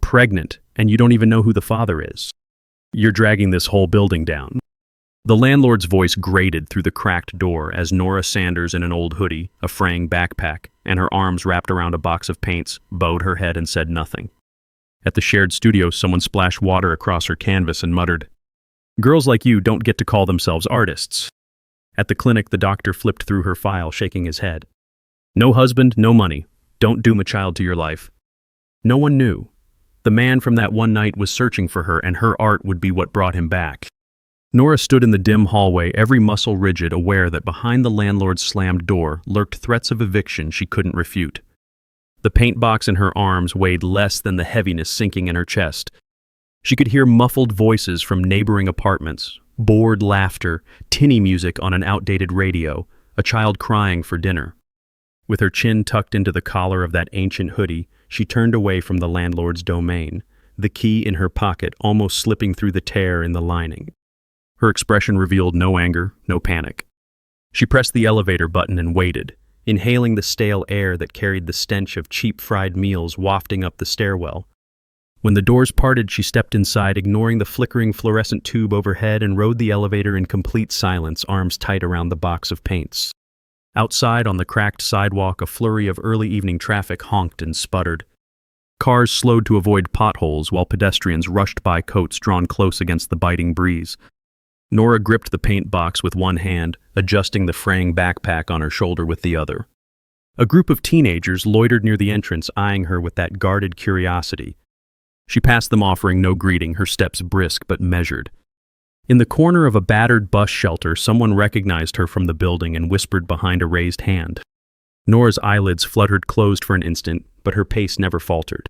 pregnant, and you don't even know who the father is. You're dragging this whole building down." The landlord's voice grated through the cracked door as Nora Sanders, in an old hoodie, a fraying backpack, and her arms wrapped around a box of paints, bowed her head and said nothing. At the shared studio, someone splashed water across her canvas and muttered, "Girls like you don't get to call themselves artists." At the clinic, the doctor flipped through her file, shaking his head. "No husband, no money. Don't doom a child to your life." No one knew. The man from that one night was searching for her, and her art would be what brought him back. Nora stood in the dim hallway, every muscle rigid, aware that behind the landlord's slammed door lurked threats of eviction she couldn't refute. The paint box in her arms weighed less than the heaviness sinking in her chest. She could hear muffled voices from neighboring apartments, bored laughter, tinny music on an outdated radio, a child crying for dinner. With her chin tucked into the collar of that ancient hoodie, she turned away from the landlord's domain, the key in her pocket almost slipping through the tear in the lining. Her expression revealed no anger, no panic. She pressed the elevator button and waited, inhaling the stale air that carried the stench of cheap fried meals wafting up the stairwell. When the doors parted, she stepped inside, ignoring the flickering fluorescent tube overhead, and rode the elevator in complete silence, arms tight around the box of paints. Outside, on the cracked sidewalk, a flurry of early evening traffic honked and sputtered. Cars slowed to avoid potholes while pedestrians rushed by, coats drawn close against the biting breeze. Nora gripped the paint box with one hand, adjusting the fraying backpack on her shoulder with the other. A group of teenagers loitered near the entrance, eyeing her with that guarded curiosity. She passed them, offering no greeting, her steps brisk but measured. In the corner of a battered bus shelter, someone recognized her from the building and whispered behind a raised hand. Nora's eyelids fluttered closed for an instant, but her pace never faltered.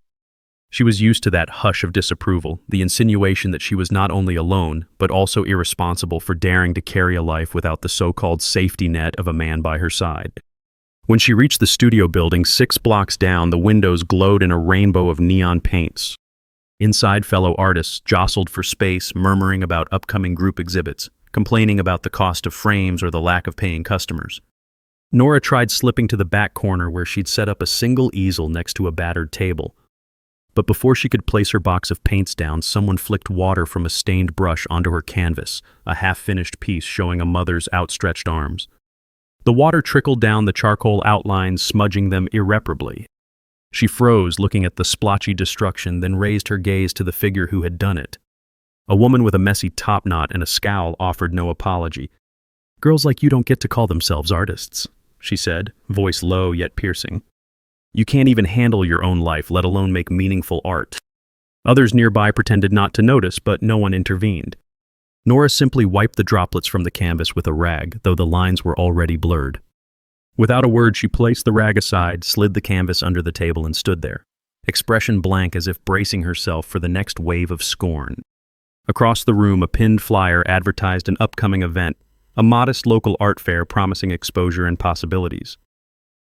She was used to that hush of disapproval, the insinuation that she was not only alone, but also irresponsible for daring to carry a life without the so-called safety net of a man by her side. When she reached the studio building 6 blocks down, the windows glowed in a rainbow of neon paints. Inside, fellow artists jostled for space, murmuring about upcoming group exhibits, complaining about the cost of frames or the lack of paying customers. Nora tried slipping to the back corner where she'd set up a single easel next to a battered table. But before she could place her box of paints down, someone flicked water from a stained brush onto her canvas, a half-finished piece showing a mother's outstretched arms. The water trickled down the charcoal outlines, smudging them irreparably. She froze, looking at the splotchy destruction, then raised her gaze to the figure who had done it. A woman with a messy topknot and a scowl offered no apology. "Girls like you don't get to call themselves artists," she said, voice low yet piercing. "You can't even handle your own life, let alone make meaningful art." Others nearby pretended not to notice, but no one intervened. Nora simply wiped the droplets from the canvas with a rag, though the lines were already blurred. Without a word, she placed the rag aside, slid the canvas under the table, and stood there, expression blank as if bracing herself for the next wave of scorn. Across the room, a pinned flyer advertised an upcoming event, a modest local art fair promising exposure and possibilities.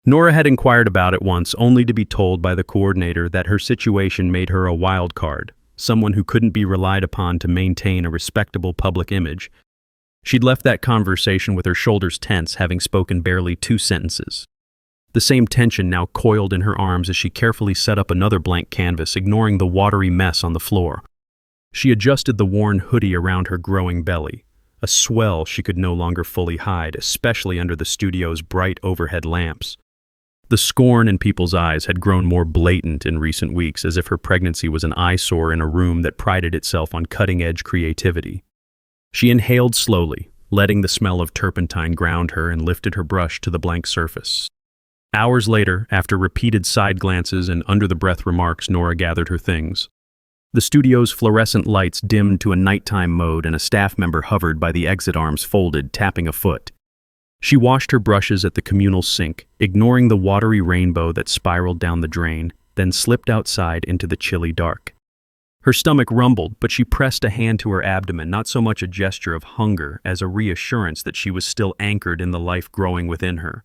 Nora had inquired about it once, only to be told by the coordinator that her situation made her a wild card, someone who couldn't be relied upon to maintain a respectable public image. She'd left that conversation with her shoulders tense, having spoken barely 2 sentences. The same tension now coiled in her arms as she carefully set up another blank canvas, ignoring the watery mess on the floor. She adjusted the worn hoodie around her growing belly, a swell she could no longer fully hide, especially under the studio's bright overhead lamps. The scorn in people's eyes had grown more blatant in recent weeks, as if her pregnancy was an eyesore in a room that prided itself on cutting-edge creativity. She inhaled slowly, letting the smell of turpentine ground her, and lifted her brush to the blank surface. Hours later, after repeated side glances and under-the-breath remarks, Nora gathered her things. The studio's fluorescent lights dimmed to a nighttime mode, and a staff member hovered by the exit arms folded, tapping a foot. She washed her brushes at the communal sink, ignoring the watery rainbow that spiraled down the drain, then slipped outside into the chilly dark. Her stomach rumbled, but she pressed a hand to her abdomen, not so much a gesture of hunger as a reassurance that she was still anchored in the life growing within her.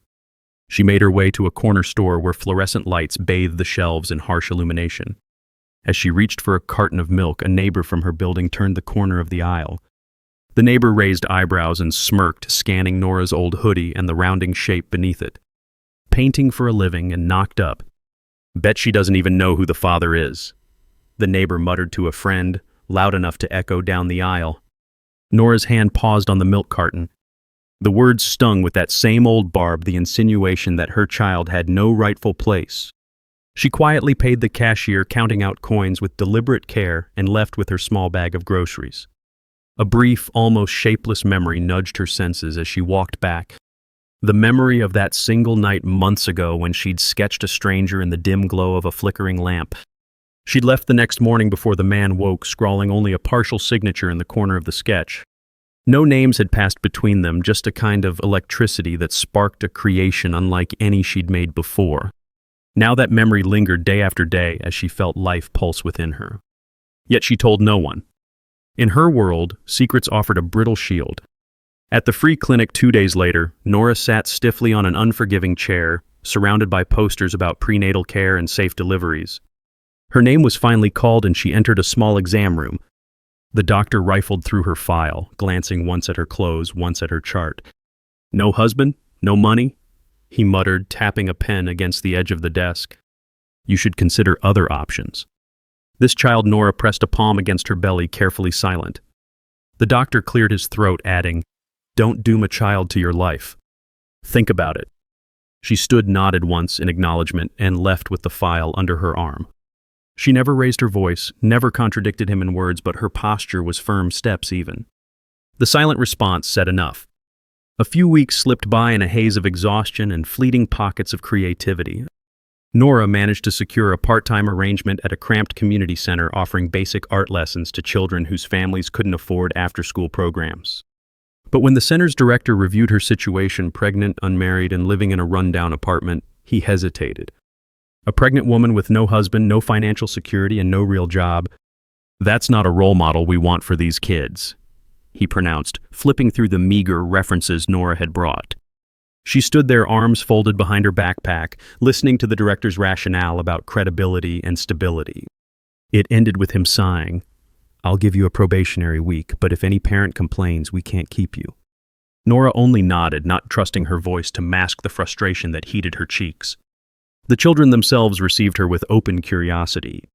She made her way to a corner store where fluorescent lights bathed the shelves in harsh illumination. As she reached for a carton of milk, a neighbor from her building turned the corner of the aisle. The neighbor raised eyebrows and smirked, scanning Nora's old hoodie and the rounding shape beneath it. "Painting for a living and knocked up. Bet she doesn't even know who the father is." the neighbor muttered to a friend, loud enough to echo down the aisle. Nora's hand paused on the milk carton. The words stung with that same old barb, the insinuation that her child had no rightful place. She quietly paid the cashier, counting out coins with deliberate care, and left with her small bag of groceries. A brief, almost shapeless memory nudged her senses as she walked back. The memory of that single night months ago when she'd sketched a stranger in the dim glow of a flickering lamp. She'd left the next morning before the man woke, scrawling only a partial signature in the corner of the sketch. No names had passed between them, just a kind of electricity that sparked a creation unlike any she'd made before. Now that memory lingered day after day as she felt life pulse within her. Yet she told no one. In her world, secrets offered a brittle shield. At the free clinic 2 days later, Nora sat stiffly on an unforgiving chair, surrounded by posters about prenatal care and safe deliveries. Her name was finally called and she entered a small exam room. The doctor rifled through her file, glancing once at her clothes, once at her chart. "No husband? No money?" he muttered, tapping a pen against the edge of the desk. "You should consider other options." This child, Nora pressed a palm against her belly, carefully silent. The doctor cleared his throat, adding, "Don't doom a child to your life. Think about it." She stood, nodded once in acknowledgement, and left with the file under her arm. She never raised her voice, never contradicted him in words, but her posture was firm steps even. The silent response said enough. A few weeks slipped by in a haze of exhaustion and fleeting pockets of creativity. Nora managed to secure a part-time arrangement at a cramped community center offering basic art lessons to children whose families couldn't afford after-school programs. But when the center's director reviewed her situation, pregnant, unmarried, and living in a rundown apartment, he hesitated. A pregnant woman with no husband, no financial security, and no real job. "That's not a role model we want for these kids," he pronounced, flipping through the meager references Nora had brought. She stood there, arms folded behind her backpack, listening to the director's rationale about credibility and stability. It ended with him sighing. "I'll give you a probationary week, but if any parent complains, we can't keep you." Nora only nodded, not trusting her voice to mask the frustration that heated her cheeks. The children themselves received her with open curiosity.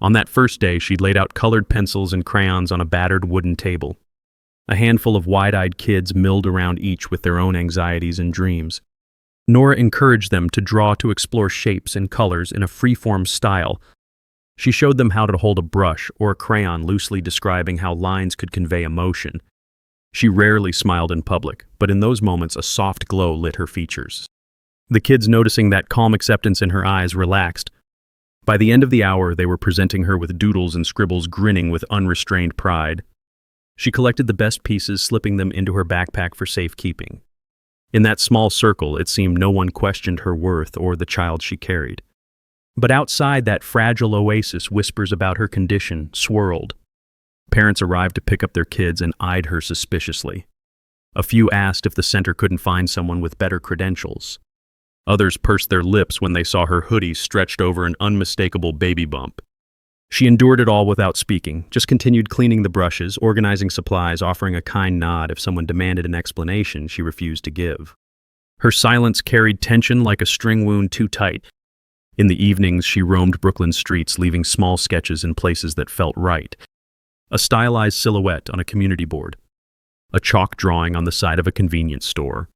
On that first day, she'd laid out colored pencils and crayons on a battered wooden table. A handful of wide-eyed kids milled around each with their own anxieties and dreams. Nora encouraged them to draw, to explore shapes and colors in a free-form style. She showed them how to hold a brush or a crayon, loosely describing how lines could convey emotion. She rarely smiled in public, but in those moments a soft glow lit her features. The kids, noticing that calm acceptance in her eyes, relaxed. By the end of the hour, they were presenting her with doodles and scribbles, grinning with unrestrained pride. She collected the best pieces, slipping them into her backpack for safekeeping. In that small circle, it seemed no one questioned her worth or the child she carried. But outside that fragile oasis, whispers about her condition swirled. Parents arrived to pick up their kids and eyed her suspiciously. A few asked if the center couldn't find someone with better credentials. Others pursed their lips when they saw her hoodie stretched over an unmistakable baby bump. She endured it all without speaking, just continued cleaning the brushes, organizing supplies, offering a kind nod if someone demanded an explanation she refused to give. Her silence carried tension like a string wound too tight. In the evenings, she roamed Brooklyn's streets, leaving small sketches in places that felt right. A stylized silhouette on a community board. A chalk drawing on the side of a convenience store.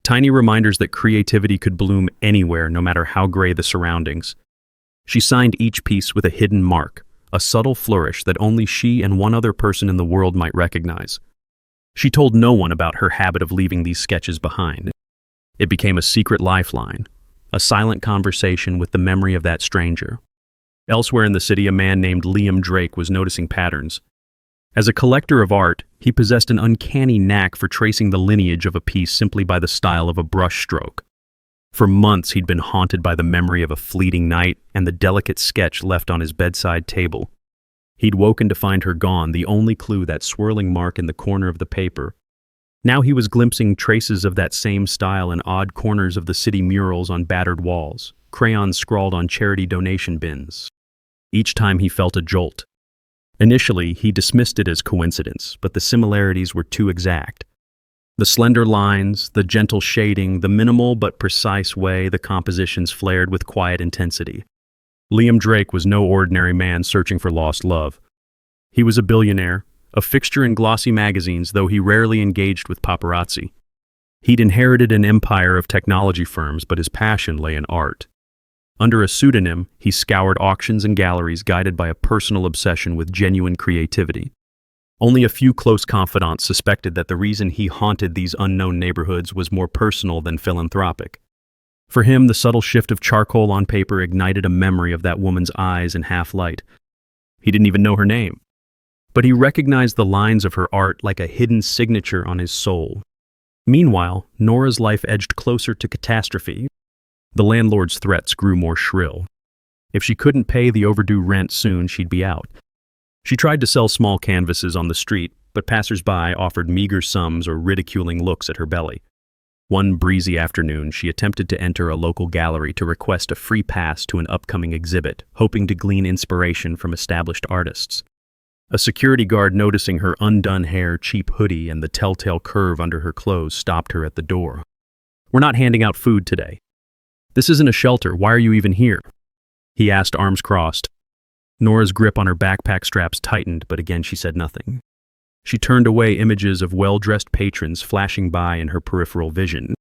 Tiny reminders that creativity could bloom anywhere, no matter how gray the surroundings. She signed each piece with a hidden mark, a subtle flourish that only she and one other person in the world might recognize. She told no one about her habit of leaving these sketches behind. It became a secret lifeline, a silent conversation with the memory of that stranger. Elsewhere in the city, a man named Liam Drake was noticing patterns. As a collector of art, he possessed an uncanny knack for tracing the lineage of a piece simply by the style of a brushstroke. For months, he'd been haunted by the memory of a fleeting night and the delicate sketch left on his bedside table. He'd woken to find her gone, the only clue that swirling mark in the corner of the paper. Now he was glimpsing traces of that same style in odd corners of the city murals on battered walls, crayons scrawled on charity donation bins. Each time he felt a jolt. Initially, he dismissed it as coincidence, but the similarities were too exact. The slender lines, the gentle shading, the minimal but precise way the compositions flared with quiet intensity. Liam Drake was no ordinary man searching for lost love. He was a billionaire, a fixture in glossy magazines, though he rarely engaged with paparazzi. He'd inherited an empire of technology firms, but his passion lay in art. Under a pseudonym, he scoured auctions and galleries, guided by a personal obsession with genuine creativity. Only a few close confidants suspected that the reason he haunted these unknown neighborhoods was more personal than philanthropic. For him, the subtle shift of charcoal on paper ignited a memory of that woman's eyes in half-light. He didn't even know her name, but he recognized the lines of her art like a hidden signature on his soul. Meanwhile, Nora's life edged closer to catastrophe. The landlord's threats grew more shrill. If she couldn't pay the overdue rent soon, she'd be out. She tried to sell small canvases on the street, but passers-by offered meager sums or ridiculing looks at her belly. One breezy afternoon, she attempted to enter a local gallery to request a free pass to an upcoming exhibit, hoping to glean inspiration from established artists. A security guard, noticing her undone hair, cheap hoodie, and the telltale curve under her clothes, stopped her at the door. "We're not handing out food today. This isn't a shelter. Why are you even here?" he asked, arms crossed. Nora's grip on her backpack straps tightened, but again she said nothing. She turned away, images of well-dressed patrons flashing by in her peripheral vision.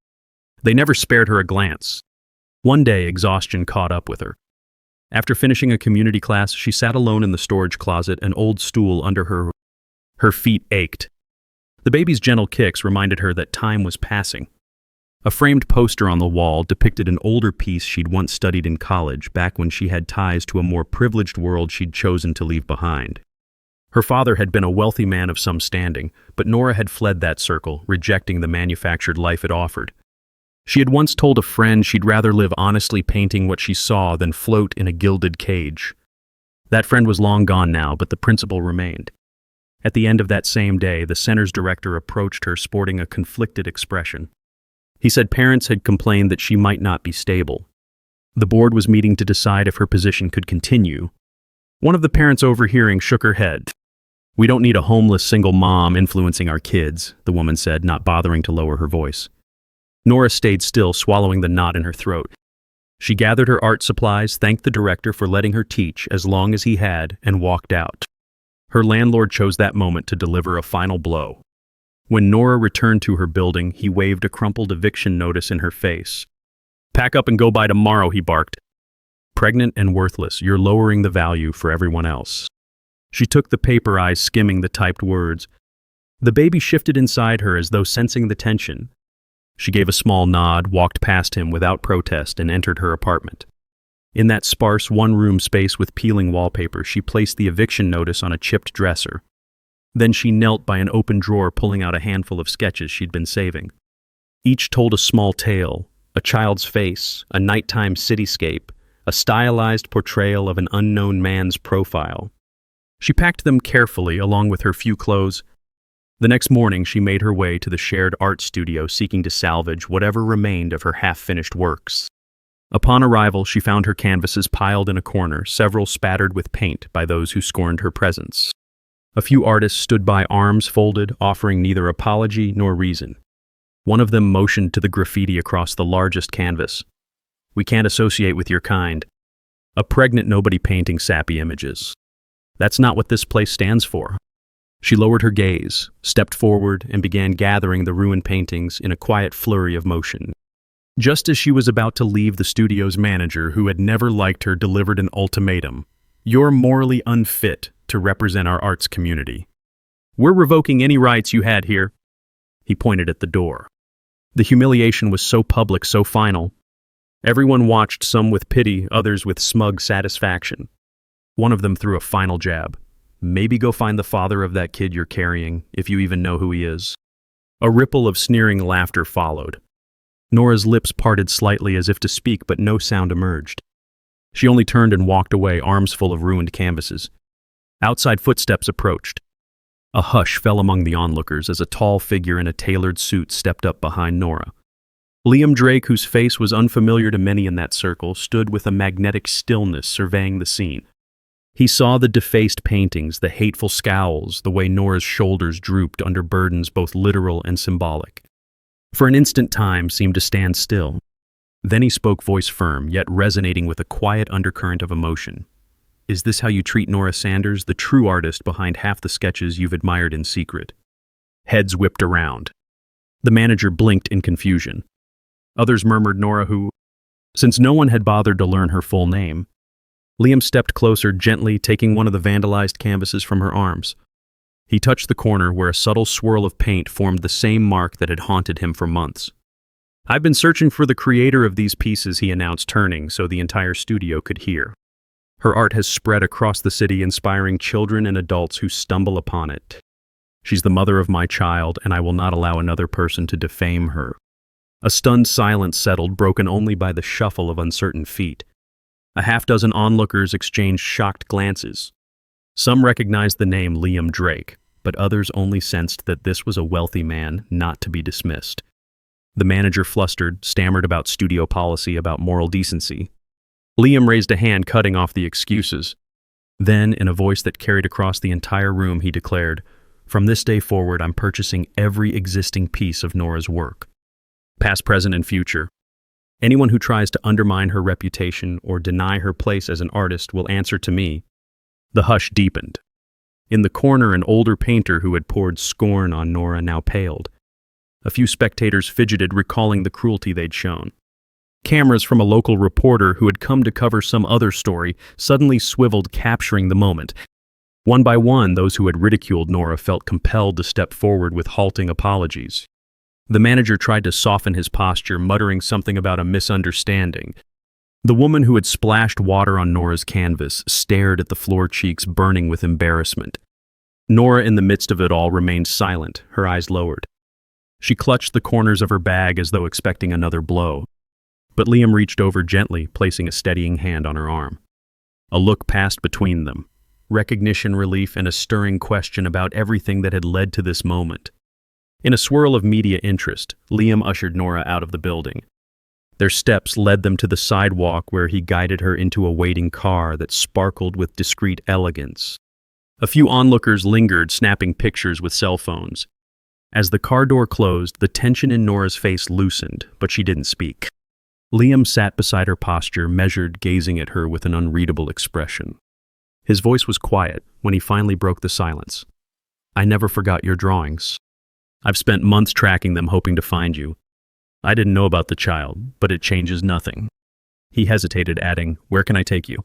They never spared her a glance. One day, exhaustion caught up with her. After finishing a community class, she sat alone in the storage closet, an old stool under her. Her feet ached. The baby's gentle kicks reminded her that time was passing. A framed poster on the wall depicted an older piece she'd once studied in college, back when she had ties to a more privileged world she'd chosen to leave behind. Her father had been a wealthy man of some standing, but Nora had fled that circle, rejecting the manufactured life it offered. She had once told a friend she'd rather live honestly painting what she saw than float in a gilded cage. That friend was long gone now, but the principle remained. At the end of that same day, the center's director approached her, sporting a conflicted expression. He said parents had complained that she might not be stable. The board was meeting to decide if her position could continue. One of the parents, overhearing, shook her head. "We don't need a homeless single mom influencing our kids," the woman said, not bothering to lower her voice. Nora stayed still, swallowing the knot in her throat. She gathered her art supplies, thanked the director for letting her teach as long as he had, and walked out. Her landlord chose that moment to deliver a final blow. When Nora returned to her building, he waved a crumpled eviction notice in her face. "Pack up and go by tomorrow," he barked. "Pregnant and worthless, you're lowering the value for everyone else." She took the paper, eyes skimming the typed words. The baby shifted inside her as though sensing the tension. She gave a small nod, walked past him without protest, and entered her apartment. In that sparse one-room space with peeling wallpaper, she placed the eviction notice on a chipped dresser. Then she knelt by an open drawer, pulling out a handful of sketches she'd been saving. Each told a small tale, a child's face, a nighttime cityscape, a stylized portrayal of an unknown man's profile. She packed them carefully, along with her few clothes. The next morning, she made her way to the shared art studio, seeking to salvage whatever remained of her half-finished works. Upon arrival, she found her canvases piled in a corner, several spattered with paint by those who scorned her presence. A few artists stood by, arms folded, offering neither apology nor reason. One of them motioned to the graffiti across the largest canvas. "We can't associate with your kind." A pregnant nobody painting sappy images. "That's not what this place stands for." She lowered her gaze, stepped forward, and began gathering the ruined paintings in a quiet flurry of motion. Just as she was about to leave, the studio's manager, who had never liked her, delivered an ultimatum. "You're morally unfit to represent our arts community. We're revoking any rights you had here." He pointed at the door. The humiliation was so public, so final. Everyone watched, some with pity, others with smug satisfaction. One of them threw a final jab. "Maybe go find the father of that kid you're carrying, if you even know who he is." A ripple of sneering laughter followed. Nora's lips parted slightly as if to speak, but no sound emerged. She only turned and walked away, arms full of ruined canvases. Outside footsteps approached. A hush fell among the onlookers as a tall figure in a tailored suit stepped up behind Nora. Liam Drake, whose face was unfamiliar to many in that circle, stood with a magnetic stillness, surveying the scene. He saw the defaced paintings, the hateful scowls, the way Nora's shoulders drooped under burdens both literal and symbolic. For an instant, time seemed to stand still. Then he spoke, voice firm, yet resonating with a quiet undercurrent of emotion. "Is this how you treat Nora Sanders, the true artist behind half the sketches you've admired in secret?" Heads whipped around. The manager blinked in confusion. Others murmured Nora who. Since no one had bothered to learn her full name, Liam stepped closer, gently taking one of the vandalized canvases from her arms. He touched the corner where a subtle swirl of paint formed the same mark that had haunted him for months. "I've been searching for the creator of these pieces," he announced, turning so the entire studio could hear. "Her art has spread across the city, inspiring children and adults who stumble upon it. She's the mother of my child, and I will not allow another person to defame her." A stunned silence settled, broken only by the shuffle of uncertain feet. A half-dozen onlookers exchanged shocked glances. Some recognized the name Liam Drake, but others only sensed that this was a wealthy man not to be dismissed. The manager, flustered, stammered about studio policy, about moral decency. Liam raised a hand, cutting off the excuses. Then, in a voice that carried across the entire room, he declared, "From this day forward, I'm purchasing every existing piece of Nora's work. Past, present, and future. Anyone who tries to undermine her reputation or deny her place as an artist will answer to me." The hush deepened. In the corner, an older painter who had poured scorn on Nora now paled. A few spectators fidgeted, recalling the cruelty they'd shown. Cameras from a local reporter who had come to cover some other story suddenly swiveled, capturing the moment. One by one, those who had ridiculed Nora felt compelled to step forward with halting apologies. The manager tried to soften his posture, muttering something about a misunderstanding. The woman who had splashed water on Nora's canvas stared at the floor, cheeks burning with embarrassment. Nora, in the midst of it all, remained silent, her eyes lowered. She clutched the corners of her bag as though expecting another blow. But Liam reached over gently, placing a steadying hand on her arm. A look passed between them, recognition, relief, and a stirring question about everything that had led to this moment. In a swirl of media interest, Liam ushered Nora out of the building. Their steps led them to the sidewalk where he guided her into a waiting car that sparkled with discreet elegance. A few onlookers lingered, snapping pictures with cell phones. As the car door closed, the tension in Nora's face loosened, but she didn't speak. Liam sat beside her, posture measured, gazing at her with an unreadable expression. His voice was quiet when he finally broke the silence. "I never forgot your drawings. I've spent months tracking them, hoping to find you. I didn't know about the child, but it changes nothing." He hesitated, adding, "Where can I take you?"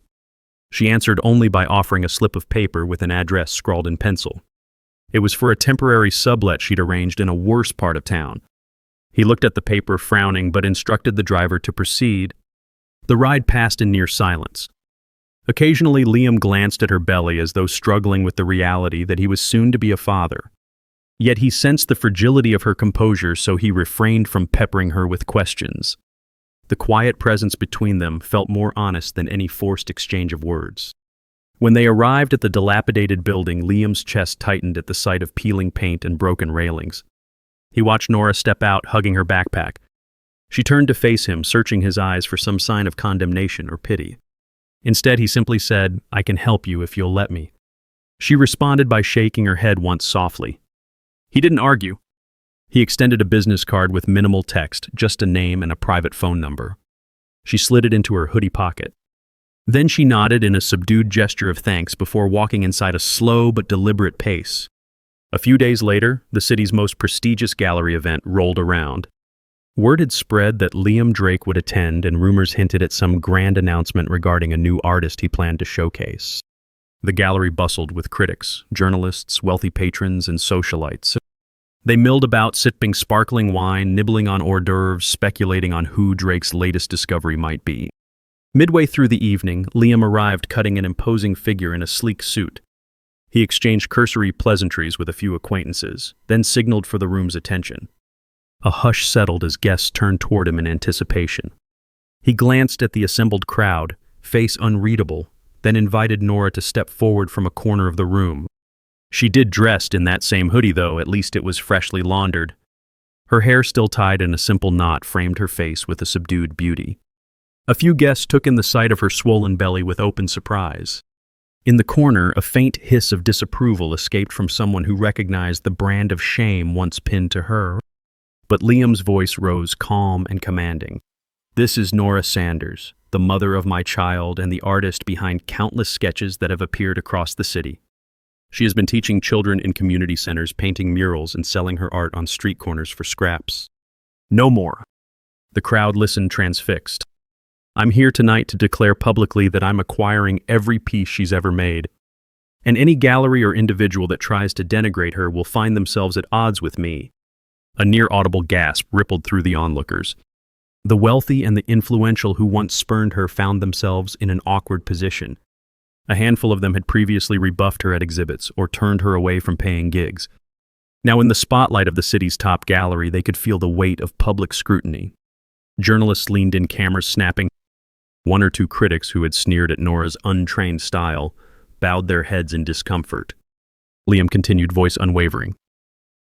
She answered only by offering a slip of paper with an address scrawled in pencil. It was for a temporary sublet she'd arranged in a worse part of town. He looked at the paper, frowning, but instructed the driver to proceed. The ride passed in near silence. Occasionally, Liam glanced at her belly as though struggling with the reality that he was soon to be a father. Yet he sensed the fragility of her composure, so he refrained from peppering her with questions. The quiet presence between them felt more honest than any forced exchange of words. When they arrived at the dilapidated building, Liam's chest tightened at the sight of peeling paint and broken railings. He watched Nora step out, hugging her backpack. She turned to face him, searching his eyes for some sign of condemnation or pity. Instead, he simply said, "I can help you if you'll let me." She responded by shaking her head once softly. He didn't argue. He extended a business card with minimal text, just a name and a private phone number. She slid it into her hoodie pocket. Then she nodded in a subdued gesture of thanks before walking inside a slow but deliberate pace. A few days later, the city's most prestigious gallery event rolled around. Word had spread that Liam Drake would attend, and rumors hinted at some grand announcement regarding a new artist he planned to showcase. The gallery bustled with critics, journalists, wealthy patrons, and socialites. They milled about, sipping sparkling wine, nibbling on hors d'oeuvres, speculating on who Drake's latest discovery might be. Midway through the evening, Liam arrived, cutting an imposing figure in a sleek suit. He exchanged cursory pleasantries with a few acquaintances, then signaled for the room's attention. A hush settled as guests turned toward him in anticipation. He glanced at the assembled crowd, face unreadable, then invited Nora to step forward from a corner of the room. She did dressed in that same hoodie, though, at least it was freshly laundered. Her hair, still tied in a simple knot, framed her face with a subdued beauty. A few guests took in the sight of her swollen belly with open surprise. In the corner, a faint hiss of disapproval escaped from someone who recognized the brand of shame once pinned to her. But Liam's voice rose calm and commanding. This is Nora Sanders, the mother of my child and the artist behind countless sketches that have appeared across the city. She has been teaching children in community centers, painting murals, and selling her art on street corners for scraps. No more. The crowd listened transfixed. I'm here tonight to declare publicly that I'm acquiring every piece she's ever made. And any gallery or individual that tries to denigrate her will find themselves at odds with me. A near-audible gasp rippled through the onlookers. The wealthy and the influential who once spurned her found themselves in an awkward position. A handful of them had previously rebuffed her at exhibits or turned her away from paying gigs. Now, in the spotlight of the city's top gallery, they could feel the weight of public scrutiny. Journalists leaned in, cameras snapping. One or two critics who had sneered at Nora's untrained style bowed their heads in discomfort. Liam continued, voice unwavering.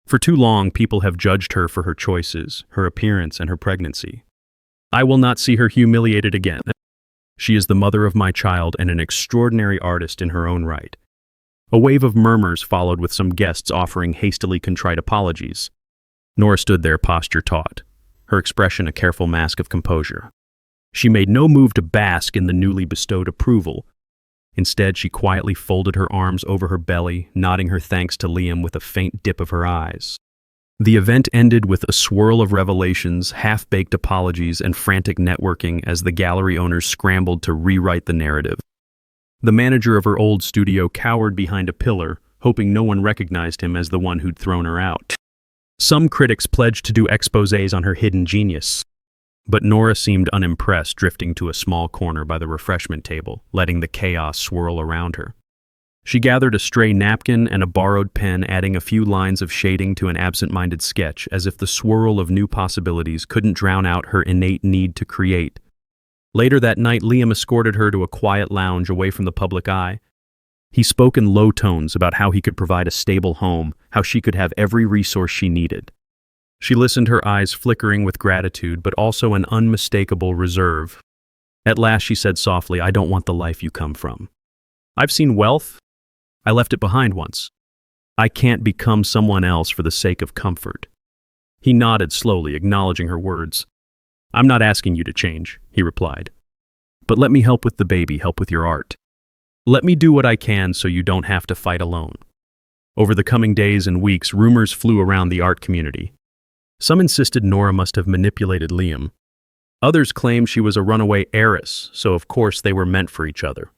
For too long, people have judged her for her choices, her appearance, and her pregnancy. I will not see her humiliated again. She is the mother of my child and an extraordinary artist in her own right. A wave of murmurs followed, with some guests offering hastily contrite apologies. Nora stood there, posture taut, her expression a careful mask of composure. She made no move to bask in the newly bestowed approval. Instead, she quietly folded her arms over her belly, nodding her thanks to Liam with a faint dip of her eyes. The event ended with a swirl of revelations, half-baked apologies, and frantic networking as the gallery owners scrambled to rewrite the narrative. The manager of her old studio cowered behind a pillar, hoping no one recognized him as the one who'd thrown her out. Some critics pledged to do exposés on her hidden genius. But Nora seemed unimpressed, drifting to a small corner by the refreshment table, letting the chaos swirl around her. She gathered a stray napkin and a borrowed pen, adding a few lines of shading to an absent-minded sketch, as if the swirl of new possibilities couldn't drown out her innate need to create. Later that night, Liam escorted her to a quiet lounge away from the public eye. He spoke in low tones about how he could provide a stable home, how she could have every resource she needed. She listened, her eyes flickering with gratitude, but also an unmistakable reserve. At last she said softly, I don't want the life you come from. I've seen wealth. I left it behind once. I can't become someone else for the sake of comfort. He nodded slowly, acknowledging her words. I'm not asking you to change, he replied. But let me help with the baby, help with your art. Let me do what I can so you don't have to fight alone. Over the coming days and weeks, rumors flew around the art community. Some insisted Nora must have manipulated Liam. Others claimed she was a runaway heiress, so of course they were meant for each other.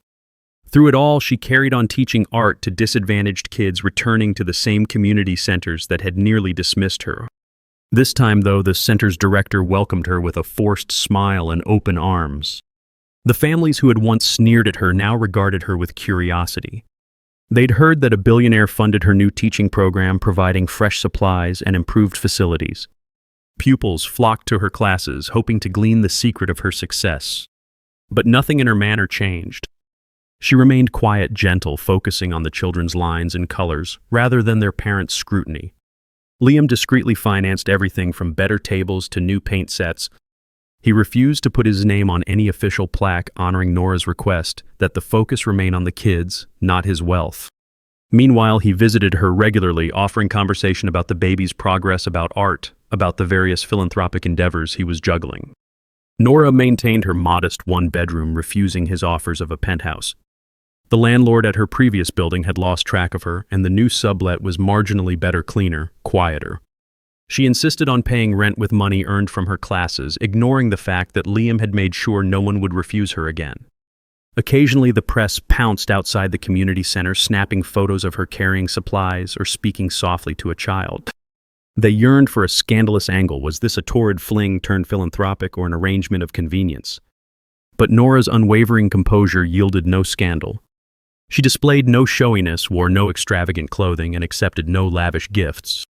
Through it all, she carried on teaching art to disadvantaged kids returning to the same community centers that had nearly dismissed her. This time, though, the center's director welcomed her with a forced smile and open arms. The families who had once sneered at her now regarded her with curiosity. They'd heard that a billionaire funded her new teaching program, providing fresh supplies and improved facilities. Pupils flocked to her classes, hoping to glean the secret of her success. But nothing in her manner changed. She remained quiet, gentle, focusing on the children's lines and colors, rather than their parents' scrutiny. Liam discreetly financed everything from better tables to new paint sets. He refused to put his name on any official plaque, honoring Nora's request that the focus remain on the kids, not his wealth. Meanwhile, he visited her regularly, offering conversation about the baby's progress, about art, about the various philanthropic endeavors he was juggling. Nora maintained her modest one-bedroom, refusing his offers of a penthouse. The landlord at her previous building had lost track of her, and the new sublet was marginally better, cleaner, quieter. She insisted on paying rent with money earned from her classes, ignoring the fact that Liam had made sure no one would refuse her again. Occasionally, the press pounced outside the community center, snapping photos of her carrying supplies or speaking softly to a child. They yearned for a scandalous angle. Was this a torrid fling turned philanthropic, or an arrangement of convenience? But Nora's unwavering composure yielded no scandal. She displayed no showiness, wore no extravagant clothing, and accepted no lavish gifts.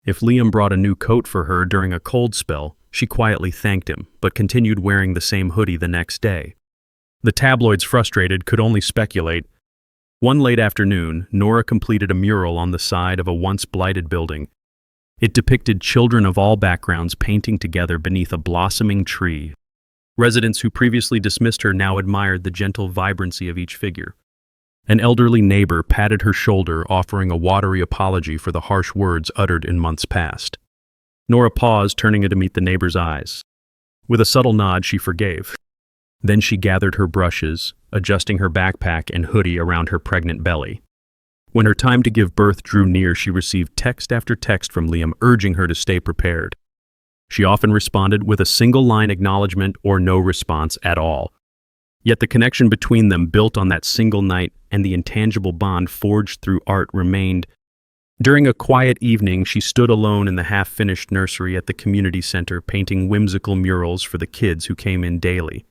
If Liam brought a new coat for her during a cold spell, she quietly thanked him, but continued wearing the same hoodie the next day. The tabloids, frustrated, could only speculate. One late afternoon, Nora completed a mural on the side of a once blighted building. It depicted children of all backgrounds painting together beneath a blossoming tree. Residents who previously dismissed her now admired the gentle vibrancy of each figure. An elderly neighbor patted her shoulder, offering a watery apology for the harsh words uttered in months past. Nora paused, turning to meet the neighbor's eyes. With a subtle nod, she forgave. Then she gathered her brushes, adjusting her backpack and hoodie around her pregnant belly. When her time to give birth drew near, she received text after text from Liam urging her to stay prepared. She often responded with a single-line acknowledgement or no response at all. Yet the connection between them, built on that single night and the intangible bond forged through art, remained. During a quiet evening, she stood alone in the half-finished nursery at the community center, painting whimsical murals for the kids who came in daily.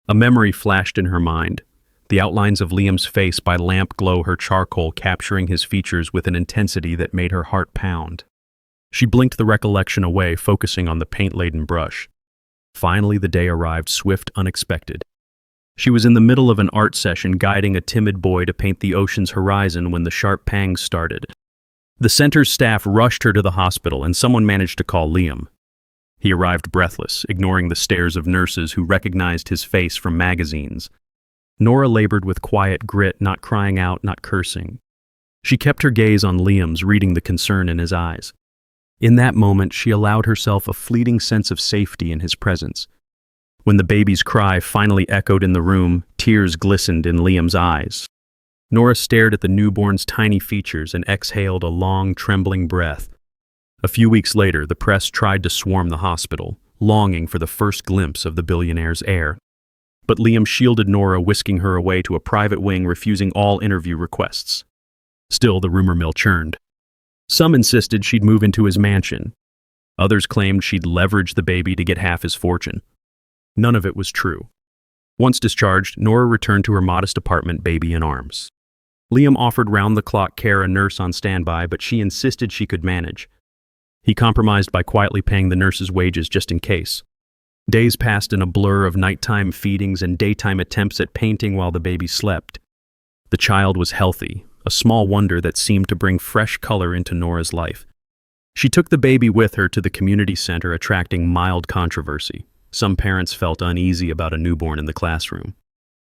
A memory flashed in her mind, the outlines of Liam's face by lamp glow, her charcoal capturing his features with an intensity that made her heart pound. She blinked the recollection away, focusing on the paint-laden brush. Finally, the day arrived, swift, unexpected. She was in the middle of an art session, guiding a timid boy to paint the ocean's horizon when the sharp pangs started. The center's staff rushed her to the hospital, and someone managed to call Liam. He arrived breathless, ignoring the stares of nurses who recognized his face from magazines. Nora labored with quiet grit, not crying out, not cursing. She kept her gaze on Liam's, reading the concern in his eyes. In that moment, she allowed herself a fleeting sense of safety in his presence. When the baby's cry finally echoed in the room, tears glistened in Liam's eyes. Nora stared at the newborn's tiny features and exhaled a long, trembling breath. A few weeks later, the press tried to swarm the hospital, longing for the first glimpse of the billionaire's heir. But Liam shielded Nora, whisking her away to a private wing, refusing all interview requests. Still, the rumor mill churned. Some insisted she'd move into his mansion. Others claimed she'd leverage the baby to get half his fortune. None of it was true. Once discharged, Nora returned to her modest apartment, baby in arms. Liam offered round-the-clock care, a nurse on standby, but she insisted she could manage. He compromised by quietly paying the nurse's wages just in case. Days passed in a blur of nighttime feedings and daytime attempts at painting while the baby slept. The child was healthy, a small wonder that seemed to bring fresh color into Nora's life. She took the baby with her to the community center, attracting mild controversy. Some parents felt uneasy about a newborn in the classroom.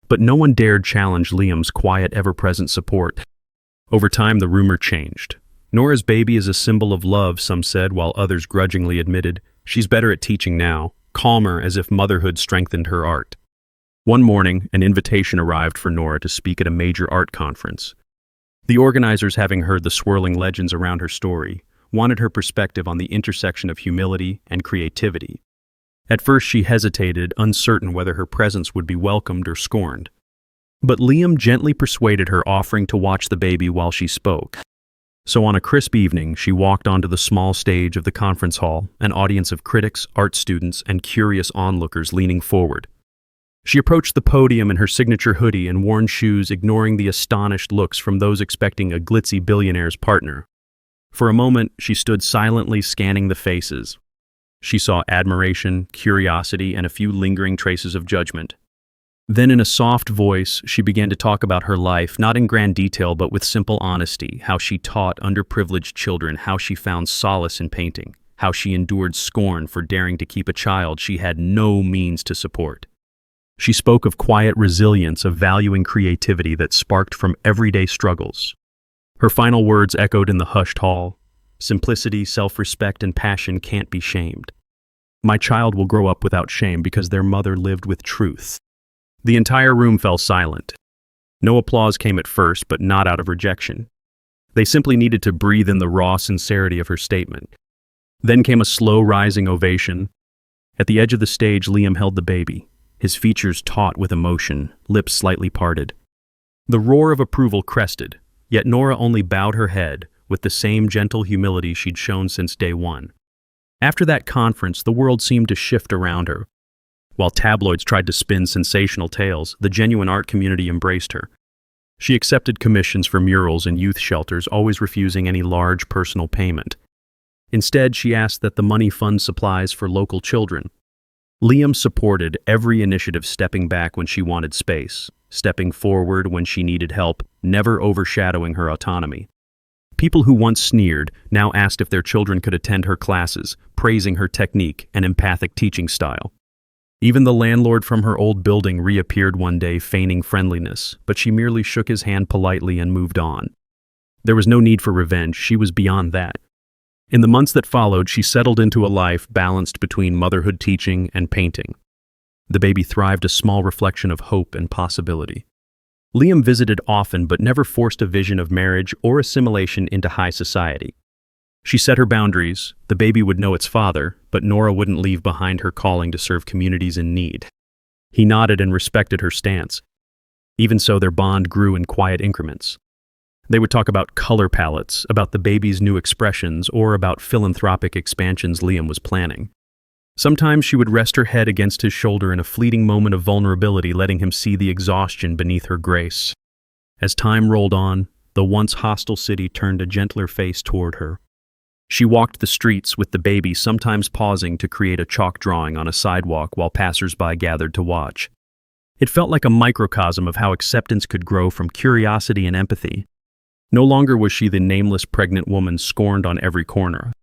But no one dared challenge Liam's quiet, ever-present support. Over time, the rumor changed. Nora's baby is a symbol of love, some said, while others grudgingly admitted, she's better at teaching now, calmer, as if motherhood strengthened her art. One morning, an invitation arrived for Nora to speak at a major art conference. The organizers, having heard the swirling legends around her story, wanted her perspective on the intersection of humility and creativity. At first, she hesitated, uncertain whether her presence would be welcomed or scorned. But Liam gently persuaded her, offering to watch the baby while she spoke. So on a crisp evening, she walked onto the small stage of the conference hall, an audience of critics, art students, and curious onlookers leaning forward. She approached the podium in her signature hoodie and worn shoes, ignoring the astonished looks from those expecting a glitzy billionaire's partner. For a moment, she stood silently, scanning the faces. She saw admiration, curiosity, and a few lingering traces of judgment. Then, in a soft voice, she began to talk about her life, not in grand detail but with simple honesty, how she taught underprivileged children, how she found solace in painting, how she endured scorn for daring to keep a child she had no means to support. She spoke of quiet resilience, of valuing creativity that sparked from everyday struggles. Her final words echoed in the hushed hall. Simplicity, self-respect, and passion can't be shamed. My child will grow up without shame because their mother lived with truth. The entire room fell silent. No applause came at first, but not out of rejection. They simply needed to breathe in the raw sincerity of her statement. Then came a slow rising ovation. At the edge of the stage, Liam held the baby, his features taut with emotion, lips slightly parted. The roar of approval crested, yet Nora only bowed her head with the same gentle humility she'd shown since day one. After that conference, the world seemed to shift around her. While tabloids tried to spin sensational tales, the genuine art community embraced her. She accepted commissions for murals in youth shelters, always refusing any large personal payment. Instead, she asked that the money fund supplies for local children. Liam supported every initiative, stepping back when she wanted space, stepping forward when she needed help, never overshadowing her autonomy. People who once sneered now asked if their children could attend her classes, praising her technique and empathic teaching style. Even the landlord from her old building reappeared one day, feigning friendliness, but she merely shook his hand politely and moved on. There was no need for revenge, she was beyond that. In the months that followed, she settled into a life balanced between motherhood teaching and painting. The baby thrived, a small reflection of hope and possibility. Liam visited often but never forced a vision of marriage or assimilation into high society. She set her boundaries. The baby would know its father, but Nora wouldn't leave behind her calling to serve communities in need. He nodded and respected her stance. Even so, their bond grew in quiet increments. They would talk about color palettes, about the baby's new expressions, or about philanthropic expansions Liam was planning. Sometimes she would rest her head against his shoulder in a fleeting moment of vulnerability, letting him see the exhaustion beneath her grace. As time rolled on, the once hostile city turned a gentler face toward her. She walked the streets with the baby, sometimes pausing to create a chalk drawing on a sidewalk while passers-by gathered to watch. It felt like a microcosm of how acceptance could grow from curiosity and empathy. No longer was she the nameless pregnant woman scorned on every corner.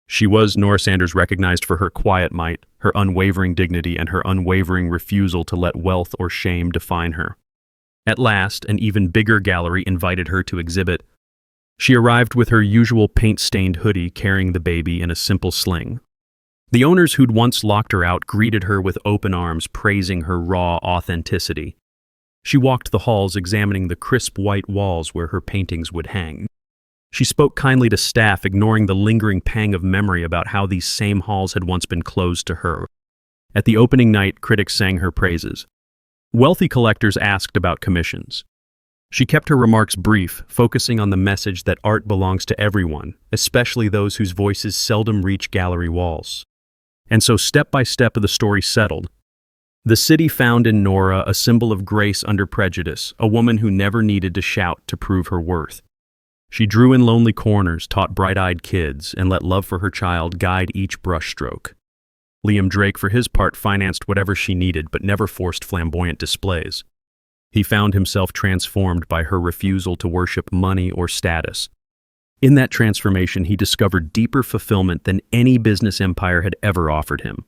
She was, Nora Sanders recognized for her quiet might, her unwavering dignity, and her unwavering refusal to let wealth or shame define her. At last, an even bigger gallery invited her to exhibit. She arrived with her usual paint-stained hoodie, carrying the baby in a simple sling. The owners who'd once locked her out greeted her with open arms, praising her raw authenticity. She walked the halls, examining the crisp white walls where her paintings would hang. She spoke kindly to staff, ignoring the lingering pang of memory about how these same halls had once been closed to her. At the opening night, critics sang her praises. Wealthy collectors asked about commissions. She kept her remarks brief, focusing on the message that art belongs to everyone, especially those whose voices seldom reach gallery walls. And so step by step the story settled. The city found in Nora a symbol of grace under prejudice, a woman who never needed to shout to prove her worth. She drew in lonely corners, taught bright-eyed kids, and let love for her child guide each brushstroke. Liam Drake, for his part, financed whatever she needed but never forced flamboyant displays. He found himself transformed by her refusal to worship money or status. In that transformation, he discovered deeper fulfillment than any business empire had ever offered him.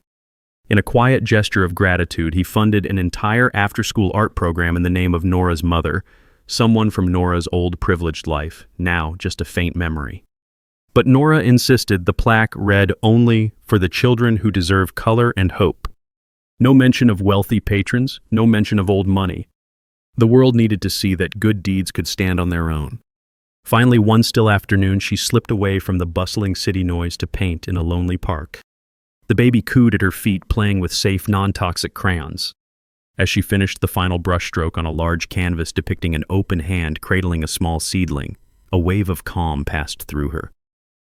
In a quiet gesture of gratitude, he funded an entire after-school art program in the name of Nora's mother, someone from Nora's old privileged life, now just a faint memory. But Nora insisted the plaque read only for the children who deserve color and hope. No mention of wealthy patrons, no mention of old money. The world needed to see that good deeds could stand on their own. Finally, one still afternoon, she slipped away from the bustling city noise to paint in a lonely park. The baby cooed at her feet, playing with safe, non-toxic crayons. As she finished the final brushstroke on a large canvas depicting an open hand cradling a small seedling, a wave of calm passed through her.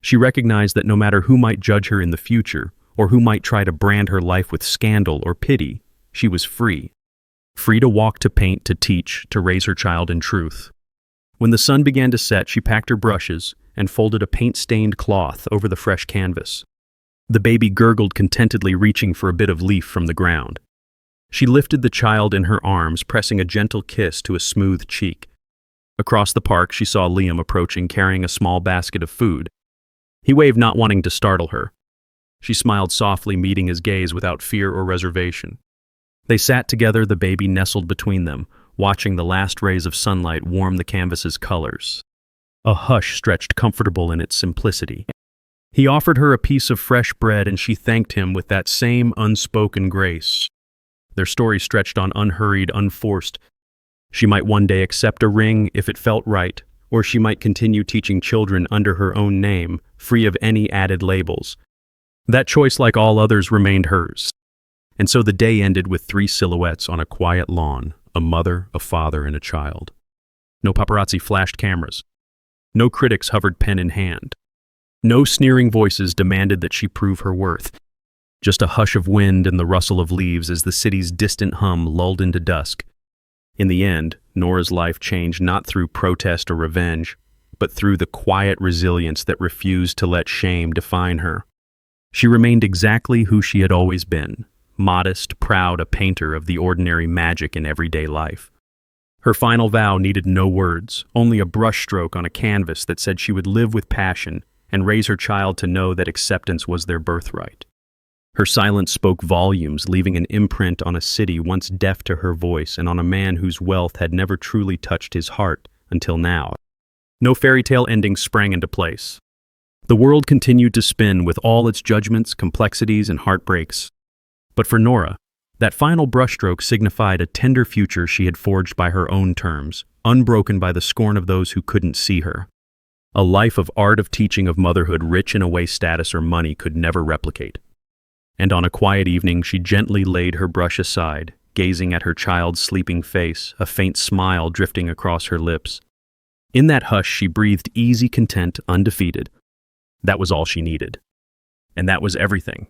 She recognized that no matter who might judge her in the future, or who might try to brand her life with scandal or pity, she was free. Free to walk, to paint, to teach, to raise her child in truth. When the sun began to set, she packed her brushes and folded a paint-stained cloth over the fresh canvas. The baby gurgled contentedly, reaching for a bit of leaf from the ground. She lifted the child in her arms, pressing a gentle kiss to a smooth cheek. Across the park, she saw Liam approaching, carrying a small basket of food. He waved, not wanting to startle her. She smiled softly, meeting his gaze without fear or reservation. They sat together, the baby nestled between them, watching the last rays of sunlight warm the canvas's colors. A hush stretched comfortable in its simplicity. He offered her a piece of fresh bread, and she thanked him with that same unspoken grace. Their story stretched on, unhurried, unforced. She might one day accept a ring if it felt right, or she might continue teaching children under her own name, free of any added labels. That choice, like all others, remained hers. And so the day ended with 3 silhouettes on a quiet lawn, a mother, a father, and a child. No paparazzi flashed cameras. No critics hovered pen in hand. No sneering voices demanded that she prove her worth. Just a hush of wind and the rustle of leaves as the city's distant hum lulled into dusk. In the end, Nora's life changed not through protest or revenge, but through the quiet resilience that refused to let shame define her. She remained exactly who she had always been, modest, proud, a painter of the ordinary magic in everyday life. Her final vow needed no words, only a brushstroke on a canvas that said she would live with passion and raise her child to know that acceptance was their birthright. Her silence spoke volumes, leaving an imprint on a city once deaf to her voice and on a man whose wealth had never truly touched his heart until now. No fairy tale ending sprang into place. The world continued to spin with all its judgments, complexities, and heartbreaks. But for Nora, that final brushstroke signified a tender future she had forged by her own terms, unbroken by the scorn of those who couldn't see her. A life of art of teaching of motherhood rich in a way status or money could never replicate. And on a quiet evening, she gently laid her brush aside, gazing at her child's sleeping face, a faint smile drifting across her lips. In that hush, she breathed easy content, undefeated. That was all she needed. And that was everything.